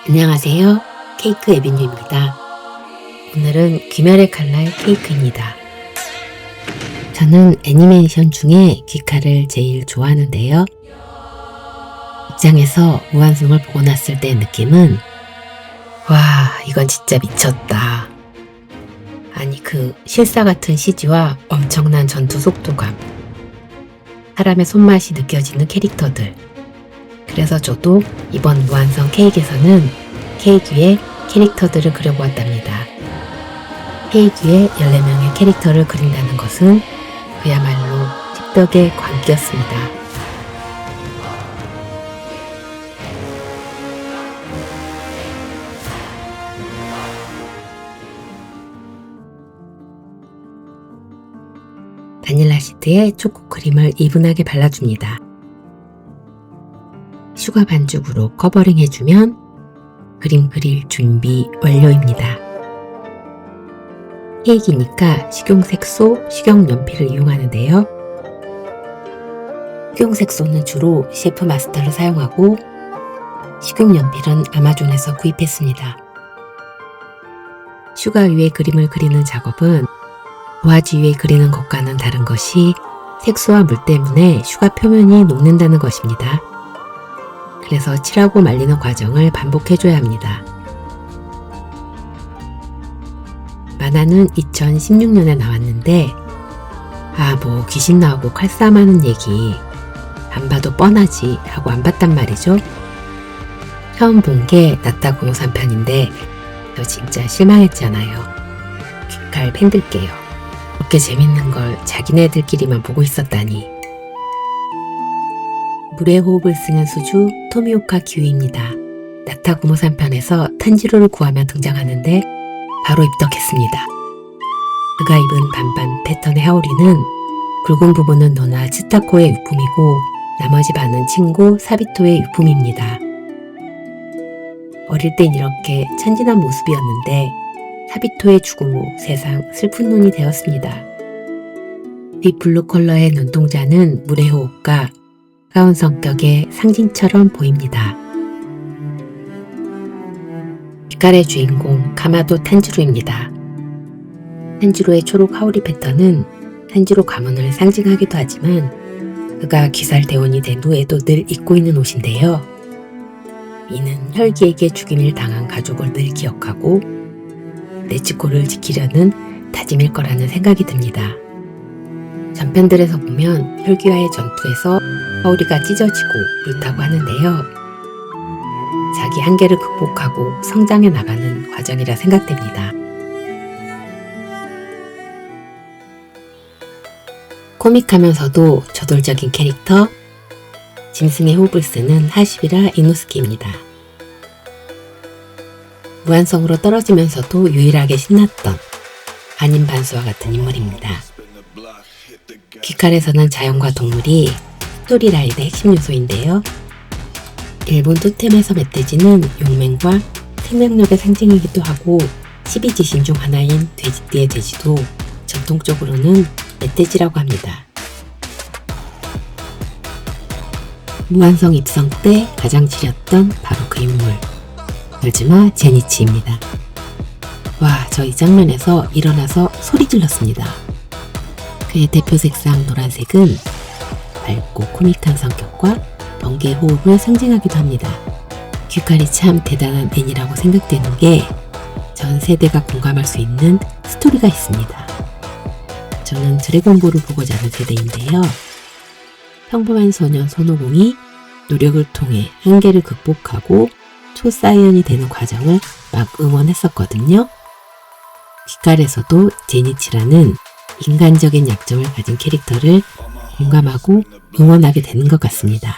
안녕하세요. 케이크 에비뉴입니다. 오늘은 귀멸의 칼날 케이크입니다. 저는 애니메이션 중에 귀칼을 제일 좋아하는데요. 입장에서 무한성을 보고 났을 때의 느낌은 와, 이건 진짜 미쳤다. 아니 그 실사 같은 CG와 엄청난 전투 속도감, 사람의 손맛이 느껴지는 캐릭터들. 그래서 저도 이번 무한성 케이크에서는 케이크 위에 캐릭터들을 그려보았답니다. 케이크 위에 14명의 캐릭터를 그린다는 것은 그야말로 찌덕의 광기였습니다. 바닐라 시트에 초코 크림을 이분하게 발라줍니다. 슈가 반죽으로 커버링 해주면 그림 그릴 준비 완료입니다. 케이크니까 식용색소, 식용연필을 이용하는데요. 식용색소는 주로 셰프 마스터를 사용하고 식용연필은 아마존에서 구입했습니다. 슈가 위에 그림을 그리는 작업은 도화지 위에 그리는 것과는 다른 것이 색소와 물 때문에 슈가 표면이 녹는다는 것입니다. 그래서 칠하고 말리는 과정을 반복해줘야 합니다. 만화는 2016년에 나왔는데 뭐 귀신 나오고 칼싸움하는 얘기 안 봐도 뻔하지 하고 안 봤단 말이죠. 처음 본 게 나타구모 3편인데 저 진짜 실망했잖아요. 귀칼 팬들게요. 그렇게 재밌는 걸 자기네들끼리만 보고 있었다니. 물의 호흡을 쓰는 수주 토미오카 기우입니다. 나타구모 3편에서 탄지로를 구하며 등장하는데 바로 입덕했습니다. 그가 입은 반반 패턴의 하오리는 굵은 부분은 노나 츠타코의 유품이고 나머지 반은 친구 사비토의 유품입니다. 어릴 땐 이렇게 천진한 모습이었는데 사비토의 죽음 후 세상 슬픈 눈이 되었습니다. 딥 블루 컬러의 눈동자는 물의 호흡과 가운 성격의 상징처럼 보입니다. 귀칼의 주인공 카마도 탄지로입니다. 탄지로의 초록 하오리 패턴은 탄지로 가문을 상징하기도 하지만 그가 귀살대원이 된 후에도 늘 입고 있는 옷인데요. 이는 혈기에게 죽임을 당한 가족을 늘 기억하고 네츠코를 지키려는 다짐일 거라는 생각이 듭니다. 전편들에서 보면 혈기와의 전투에서 하오리가 찢어지고 불타고 하는데요. 자기 한계를 극복하고 성장해 나가는 과정이라 생각됩니다. 코믹하면서도 저돌적인 캐릭터, 짐승의 호흡을 쓰는 하시비라 이노스케입니다. 무한성으로 떨어지면서도 유일하게 신났던 반인반수와 같은 인물입니다. 귀칼에서는 자연과 동물이 스토리라인의 핵심 요소인데요. 일본 토템에서 멧돼지는 용맹과 생명력의 상징이기도 하고 12지신 중 하나인 돼지띠의 돼지도 전통적으로는 멧돼지라고 합니다. 무한성 입성 때 가장 지렸던 바로 그 인물, 열즈마 제니치입니다. 와, 저 이 장면에서 일어나서 소리 질렀습니다. 그의 대표 색상 노란색은 밝고 코믹한 성격과 번개의 호흡을 상징하기도 합니다. 귀칼이 참 대단한 애니라고 생각되는 게 전 세대가 공감할 수 있는 스토리가 있습니다. 저는 드래곤볼을 보고 자란 세대인데요. 평범한 소년 손오공이 노력을 통해 한계를 극복하고 초사이언이 되는 과정을 막 응원했었거든요. 귀칼에서도 제니치라는 인간적인 약점을 가진 캐릭터를 공감하고 응원하게 되는 것 같습니다.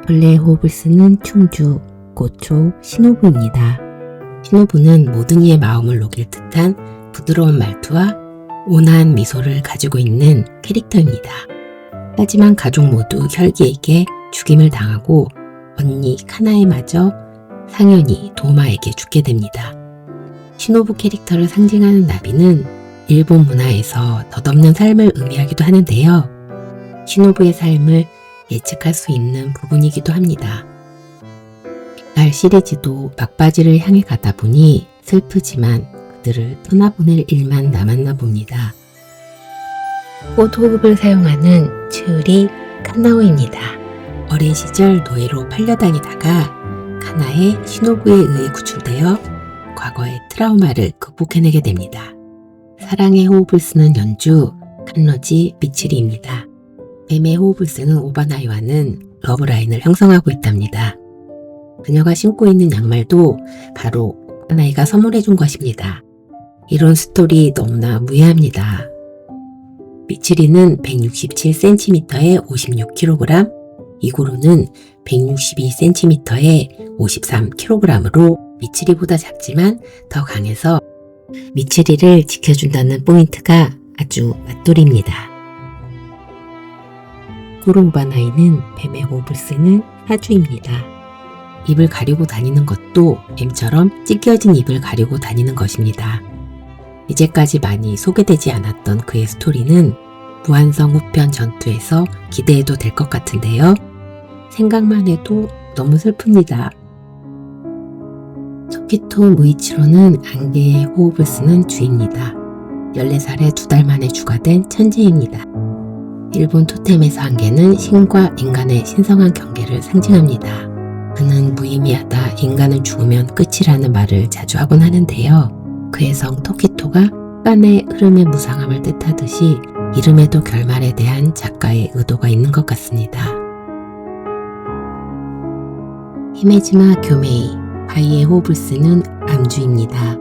벌레의 호흡을 쓰는 충주, 고초, 시노부입니다. 시노부는 모든 이의 마음을 녹일 듯한 부드러운 말투와 온화한 미소를 가지고 있는 캐릭터입니다. 하지만 가족 모두 혈기에게 죽임을 당하고 언니 카나에마저 상현이 도마에게 죽게 됩니다. 시노부 캐릭터를 상징하는 나비는 일본 문화에서 덧없는 삶을 의미하기도 하는데요. 시노부의 삶을 예측할 수 있는 부분이기도 합니다. 이어갈 시리즈도 막바지를 향해 가다 보니 슬프지만 그들을 떠나보낼 일만 남았나 봅니다. 꽃 호흡을 사용하는 츠우리 카나오입니다. 어린 시절 노예로 팔려다니다가 카나의 시노부에 의해 구출되어 과거의 트라우마를 극복해내게 됩니다. 사랑의 호흡을 쓰는 연주 칸러지 미츠리입니다. 뱀의 호흡을 쓰는 오바나이와는 러브라인을 형성하고 있답니다. 그녀가 신고 있는 양말도 바로 오바나이가 선물해준 것입니다. 이런 스토리 너무나 무해합니다. 미츠리는 167cm에 56kg, 이고로는 162cm에 53kg으로 미츠리보다 작지만 더 강해서 미츠리를 지켜준다는 포인트가 아주 맛돌입니다. 이고로 오바나이는 뱀의 호흡을 쓰는 사주입니다. 입을 가리고 다니는 것도 뱀처럼 찢겨진 입을 가리고 다니는 것입니다. 이제까지 많이 소개되지 않았던 그의 스토리는 무한성 후편 전투에서 기대해도 될 것 같은데요. 생각만 해도 너무 슬픕니다. 토키토 무이치로는 안개의 호흡을 쓰는 주입니다. 14살에 2달 만에 주가된 천재입니다. 일본 토템에서 안개는 신과 인간의 신성한 경계를 상징합니다. 그는 무의미하다, 인간은 죽으면 끝이라는 말을 자주 하곤 하는데요. 그의 성 토키토가 시간의 흐름의 무상함을 뜻하듯이 이름에도 결말에 대한 작가의 의도가 있는 것 같습니다. 히메지마 교메이, 바위의 호흡을 쓰는 암주입니다.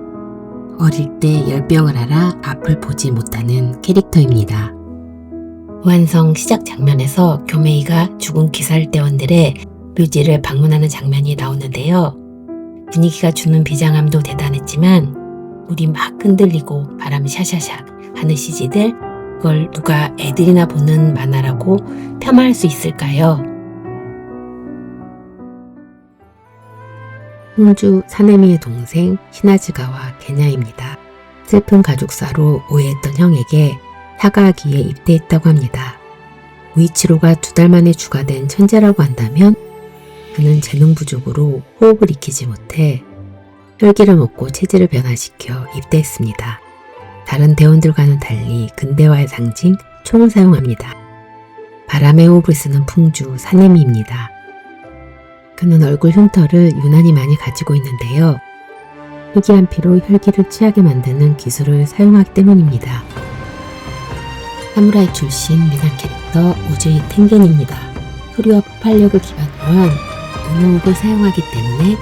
어릴 때 열병을 알아 앞을 보지 못하는 캐릭터입니다. 무한성 시작 장면에서 교메이가 죽은 기살대원들의 묘지를 방문하는 장면이 나오는데요. 분위기가 주는 비장함도 대단했지만 물이 막 흔들리고 바람이 샤샤샥 하는 CG들, 그걸 누가 애들이나 보는 만화라고 폄하할 수 있을까요? 홍주 사네미의 동생 시나즈가와 게냐입니다. 슬픈 가족사로 오해했던 형에게 사과하기에 입대했다고 합니다. 무이치로가 2달 만에 주가된 천재라고 한다면 그는 재능 부족으로 호흡을 익히지 못해 혈기를 먹고 체질을 변화시켜 입대했습니다. 다른 대원들과는 달리 근대화의 상징 총을 사용합니다. 바람의 호흡을 쓰는 풍주 사네미입니다. 그는 얼굴 흉터를 유난히 많이 가지고 있는데요. 희귀한 피로 혈기를 취하게 만드는 기술을 사용하기 때문입니다. 사무라이 출신 미남 캐릭터 우즈이 텐겐입니다. 소리와 폭발력을 기반으로 한 음호흡을 사용하기 때문에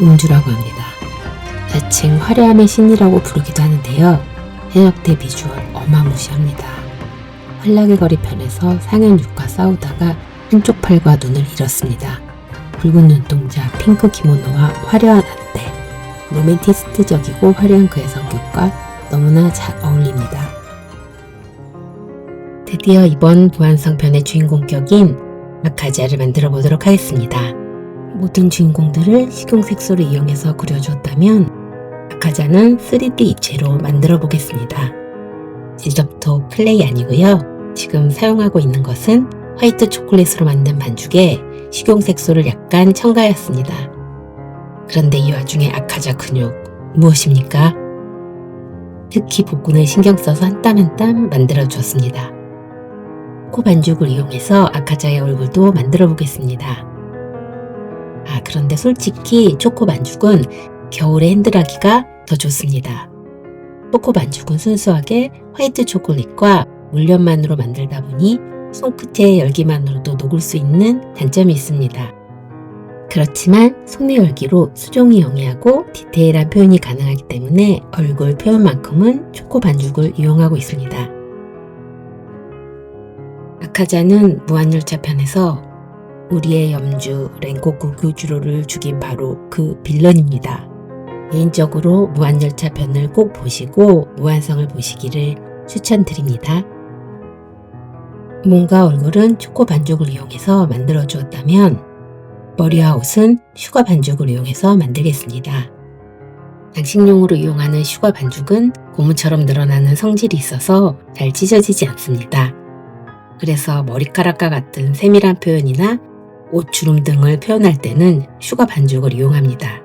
음주라고 합니다. 자칭 화려함의 신이라고 부르기도 하는데요. 해역대 비주얼 어마무시합니다. 환락의 거리 편에서 상현육과 싸우다가 한쪽 팔과 눈을 잃었습니다. 붉은 눈동자, 핑크 기모노와 화려한 안대, 로맨티스트적이고 화려한 그의 성격과 너무나 잘 어울립니다. 드디어 이번 무한성 편의 주인공격인 아카자를 만들어 보도록 하겠습니다. 모든 주인공들을 식용색소를 이용해서 그려주었다면 아카자는 3D 입체로 만들어 보겠습니다. 직접토 클레이 아니고요. 지금 사용하고 있는 것은 화이트 초콜릿으로 만든 반죽에 식용색소를 약간 첨가하였습니다. 그런데 이 와중에 아카자 근육 무엇입니까? 특히 복근을 신경 써서 한 땀 한 땀 만들어 주었습니다. 코 반죽을 이용해서 아카자의 얼굴도 만들어 보겠습니다. 그런데 솔직히 초코 반죽은 겨울에 핸들하기가 더 좋습니다. 초코 반죽은 순수하게 화이트 초콜릿과 물엿만으로 만들다 보니 손끝의 열기만으로도 녹을 수 있는 단점이 있습니다. 그렇지만 손의 열기로 수종이 영위하고 디테일한 표현이 가능하기 때문에 얼굴 표현만큼은 초코 반죽을 이용하고 있습니다. 아카자는 무한열차 편에서 우리의 염주 렌코쿠 교주로를 죽인 바로 그 빌런입니다. 개인적으로 무한열차 편을 꼭 보시고 무한성을 보시기를 추천드립니다. 몸과 얼굴은 초코 반죽을 이용해서 만들어 주었다면 머리와 옷은 슈가 반죽을 이용해서 만들겠습니다. 장식용으로 이용하는 슈가 반죽은 고무처럼 늘어나는 성질이 있어서 잘 찢어지지 않습니다. 그래서 머리카락과 같은 세밀한 표현이나 옷주름 등을 표현할 때는 슈가 반죽을 이용합니다.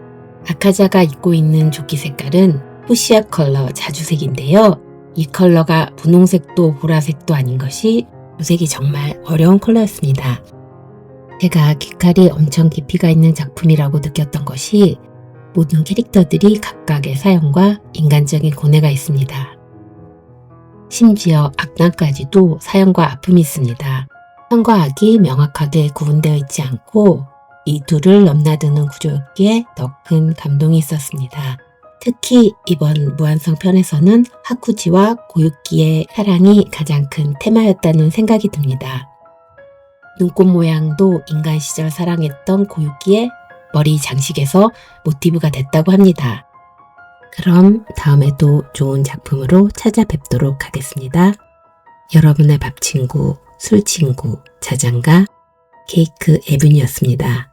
아카자가 입고 있는 조끼 색깔은 푸시아 컬러 자주색인데요. 이 컬러가 분홍색도 보라색도 아닌 것이 도색이 정말 어려운 컬러였습니다. 제가 귀칼이 엄청 깊이가 있는 작품이라고 느꼈던 것이 모든 캐릭터들이 각각의 사연과 인간적인 고뇌가 있습니다. 심지어 악당까지도 사연과 아픔이 있습니다. 선과 악이 명확하게 구분되어 있지 않고 이 둘을 넘나드는 구조였기에 더 큰 감동이 있었습니다. 특히 이번 무한성 편에서는 하쿠지와 고유키의 사랑이 가장 큰 테마였다는 생각이 듭니다. 눈꽃 모양도 인간 시절 사랑했던 고유키의 머리 장식에서 모티브가 됐다고 합니다. 그럼 다음에도 좋은 작품으로 찾아뵙도록 하겠습니다. 여러분의 밥친구, 술친구, 자장가, 케이크 에븐이었습니다.